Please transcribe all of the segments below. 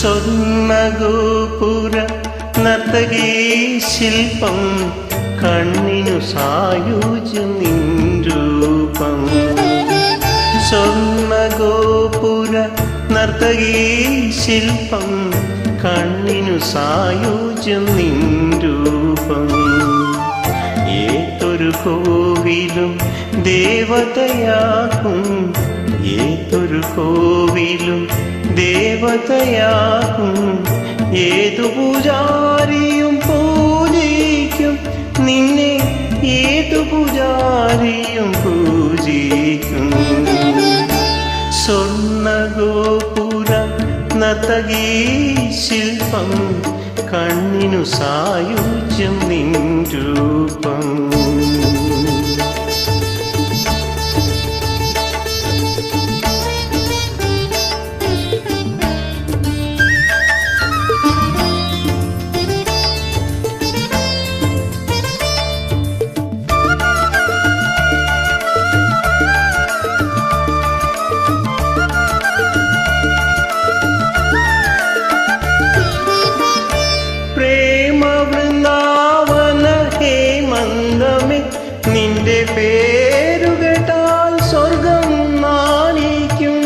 സ്വർണ്ണഗോപുര നർത്തകീ ശില്പം കണ്ണിനു സായുജ്യം നിൻ രൂപം. സ്വർണ്ണഗോപുര നർത്തകീ ശില്പം കണ്ണിനു സായുജ്യം നിൻ രൂപം. ഏതൊരു കോവിലും ദേവതയാകും, ഏതൊരു കോവിലും ദേവതയാകും. ഏതു പൂജാരിയും പൂജിക്കും നിന്നെ, ഏതു പൂജാരിയും പൂജിക്കും. സ്വർണ്ണഗോപുര നർത്തകീ ശില്പം കണ്ണിനു സായുജ്യം നിൻ രൂപം. നിന്റെ പേരുകേട്ടാൽ സ്വർഗം നാണിക്കും.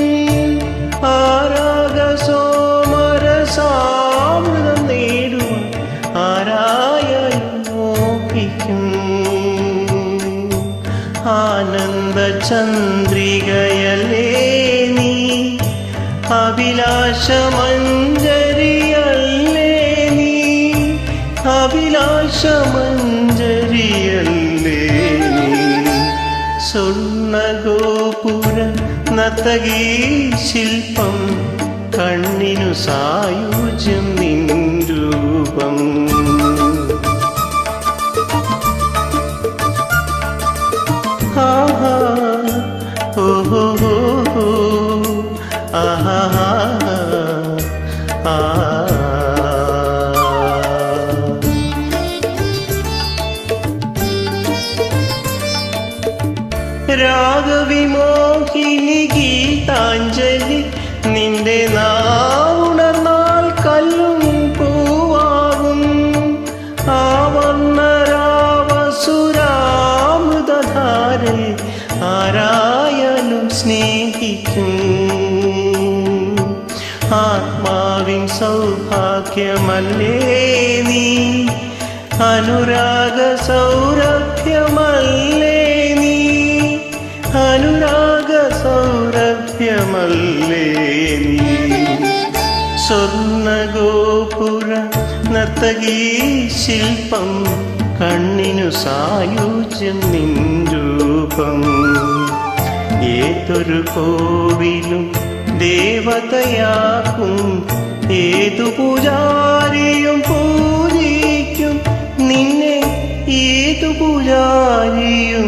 ആരാഗസോമരസാമൃതം നേടുവാൻ ആരായാലും മോഹിക്കും. ആനന്ദചന്ദ്രികയല്ലേ നീ, അഭിലാഷമഞ്ജരിയല്ലേ നീ, അഭിലാഷമഞ്ജരിയല്ലേ. സ്വർണ്ണഗോപുര നർത്തകീ ശില്പം കണ്ണിനു സായുജ്യം നിൻ രൂപം. ആഹാ ഓഹോ ആഹാ ആ രാഗവിമോഹിനി ഗീതാഞ്ജലി നിന്റെ നാവുണർന്നാൽ കല്ലും പൂവാകും. ആവർണ്ണരാവസുരാമൃതധാരെ ആരായാലും സ്നേഹിക്കും. ആത്മാവിൻ സൗഭാഗ്യമല്ലേ നീ, അനുരാഗ സൗരഭ്യമല്ലേ നീ, അനുരാഗ സൗരഭ്യമല്ലേ നീ. സ്വർണ്ണഗോപുര നർത്തകീ ശില്പം കണ്ണിനു സായുജ്യം നിൻ രൂപം. ഏതൊരു കോവിലും ദേവതയാകും, ഏതു പൂജാരിയും പൂജിക്കും നിന്നെ, ഏതു പൂജാരിയും